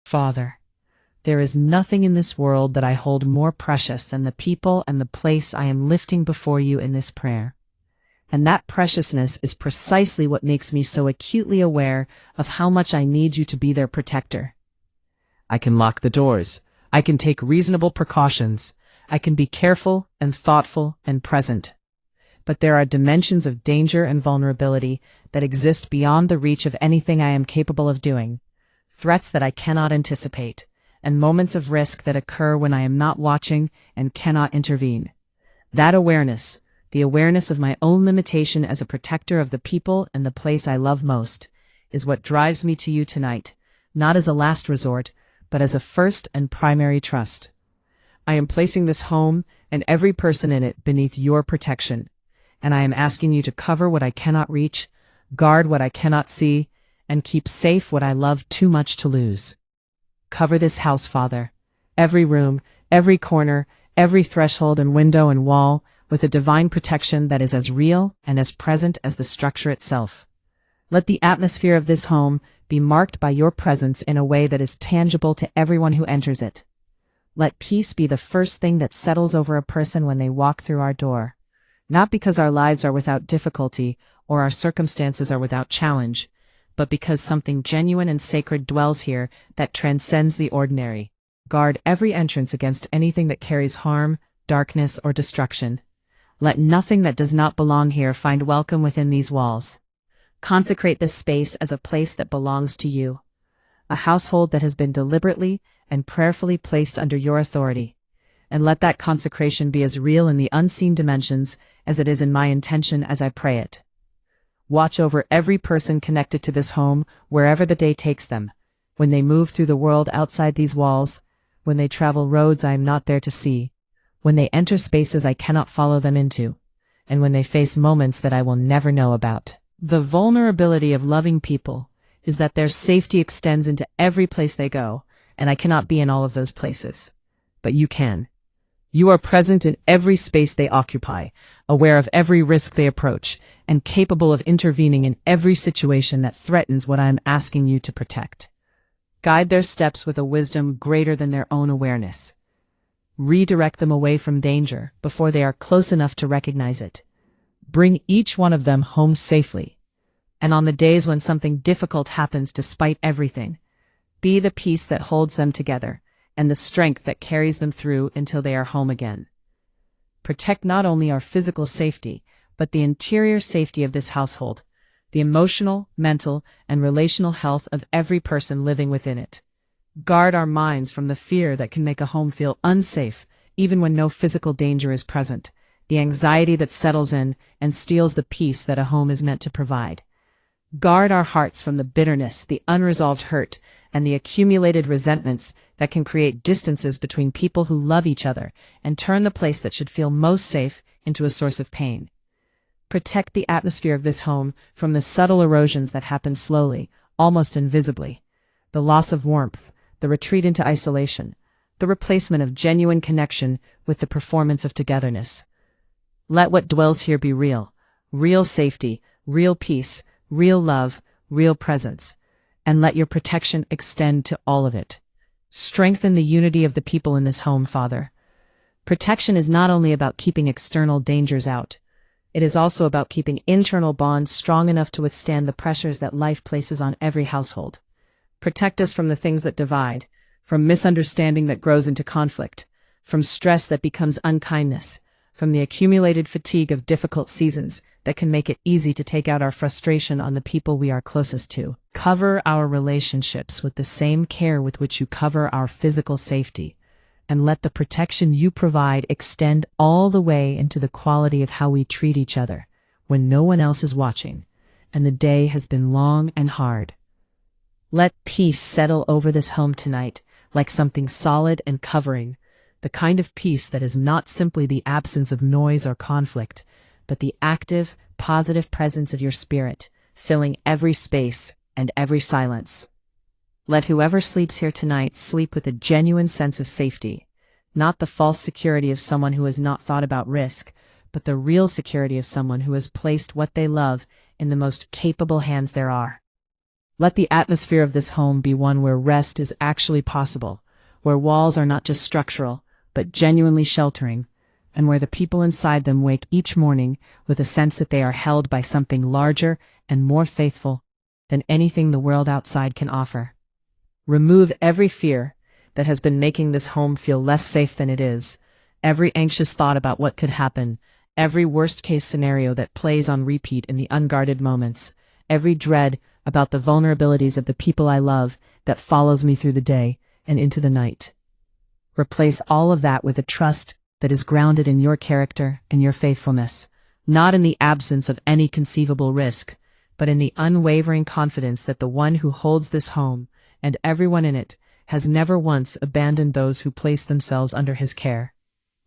Father, there is nothing in this world that I hold more precious than the people and the place I am lifting before you in this prayer. And that preciousness is precisely what makes me so acutely aware of how much I need you to be their protector. I can lock the doors. I can take reasonable precautions. I can be careful and thoughtful and present. But there are dimensions of danger and vulnerability that exist beyond the reach of anything I am capable of doing, threats that I cannot anticipate, and moments of risk that occur when I am not watching and cannot intervene. That awareness, the awareness of my own limitation as a protector of the people and the place I love most, is what drives me to you tonight, not as a last resort, but as a first and primary trust. I am placing this home and every person in it beneath your protection, and I am asking you to cover what I cannot reach, guard what I cannot see, and keep safe what I love too much to lose. Cover this house, Father, every room, every corner, every threshold and window and wall, with a divine protection that is as real and as present as the structure itself. Let the atmosphere of this home be marked by your presence in a way that is tangible to everyone who enters it. Let peace be the first thing that settles over a person when they walk through our door, not because our lives are without difficulty or our circumstances are without challenge, but because something genuine and sacred dwells here that transcends the ordinary. Guard every entrance against anything that carries harm, darkness, or destruction. Let nothing that does not belong here find welcome within these walls. Consecrate this space as a place that belongs to you, a household that has been deliberately and prayerfully placed under your authority. And let that consecration be as real in the unseen dimensions as it is in my intention as I pray it. Watch over every person connected to this home wherever the day takes them, when they move through the world outside these walls, when they travel roads I am not there to see, when they enter spaces I cannot follow them into, and when they face moments that I will never know about. The vulnerability of loving people is that their safety extends into every place they go, and I cannot be in all of those places. But you can. You are present in every space they occupy, aware of every risk they approach, and capable of intervening in every situation that threatens what I am asking you to protect. Guide their steps with a wisdom greater than their own awareness. Redirect them away from danger before they are close enough to recognize it. Bring each one of them home safely. And on the days when something difficult happens despite everything, be the peace that holds them together and the strength that carries them through until they are home again. Protect not only our physical safety, but the interior safety of this household, the emotional, mental, and relational health of every person living within it. Guard our minds from the fear that can make a home feel unsafe, even when no physical danger is present, the anxiety that settles in and steals the peace that a home is meant to provide. Guard our hearts from the bitterness, the unresolved hurt, and the accumulated resentments that can create distances between people who love each other and turn the place that should feel most safe into a source of pain. Protect the atmosphere of this home from the subtle erosions that happen slowly, almost invisibly. The loss of warmth, the retreat into isolation, the replacement of genuine connection with the performance of togetherness. Let what dwells here be real, real safety, real peace, real love, real presence, and let your protection extend to all of it. Strengthen the unity of the people in this home, Father. Protection is not only about keeping external dangers out. It is also about keeping internal bonds strong enough to withstand the pressures that life places on every household. Protect us from the things that divide, from misunderstanding that grows into conflict, from stress that becomes unkindness, from the accumulated fatigue of difficult seasons that can make it easy to take out our frustration on the people we are closest to. Cover our relationships with the same care with which you cover our physical safety, and let the protection you provide extend all the way into the quality of how we treat each other when no one else is watching, and the day has been long and hard. Let peace settle over this home tonight, like something solid and covering, the kind of peace that is not simply the absence of noise or conflict, but the active, positive presence of your spirit, filling every space and every silence. Let whoever sleeps here tonight sleep with a genuine sense of safety, not the false security of someone who has not thought about risk, but the real security of someone who has placed what they love in the most capable hands there are. Let the atmosphere of this home be one where rest is actually possible, where walls are not just structural, but genuinely sheltering, and where the people inside them wake each morning with a sense that they are held by something larger and more faithful than anything the world outside can offer. Remove every fear that has been making this home feel less safe than it is, every anxious thought about what could happen, every worst-case scenario that plays on repeat in the unguarded moments, every dread about the vulnerabilities of the people I love that follows me through the day and into the night. Replace all of that with a trust that is grounded in your character and your faithfulness, not in the absence of any conceivable risk, but in the unwavering confidence that the one who holds this home and everyone in it has never once abandoned those who place themselves under his care.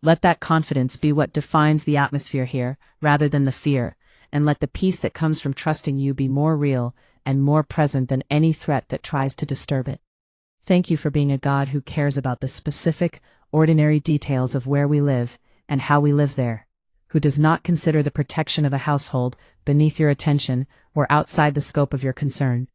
Let that confidence be what defines the atmosphere here, rather than the fear, and let the peace that comes from trusting you be more real and more present than any threat that tries to disturb it. Thank you for being a God who cares about the specific, ordinary details of where we live and how we live there, who does not consider the protection of a household beneath your attention or outside the scope of your concern.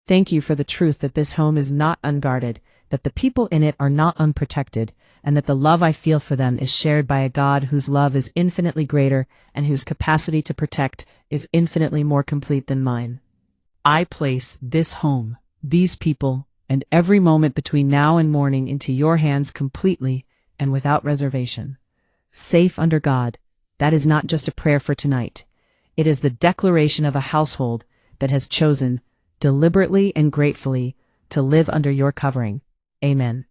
Thank you for the truth that this home is not unguarded, that the people in it are not unprotected, and that the love I feel for them is shared by a God whose love is infinitely greater and whose capacity to protect is infinitely more complete than mine. I place this home, these people, and every moment between now and morning into your hands completely and without reservation. Safe under God, that is not just a prayer for tonight. It is the declaration of a household that has chosen, deliberately and gratefully, to live under your covering. Amen.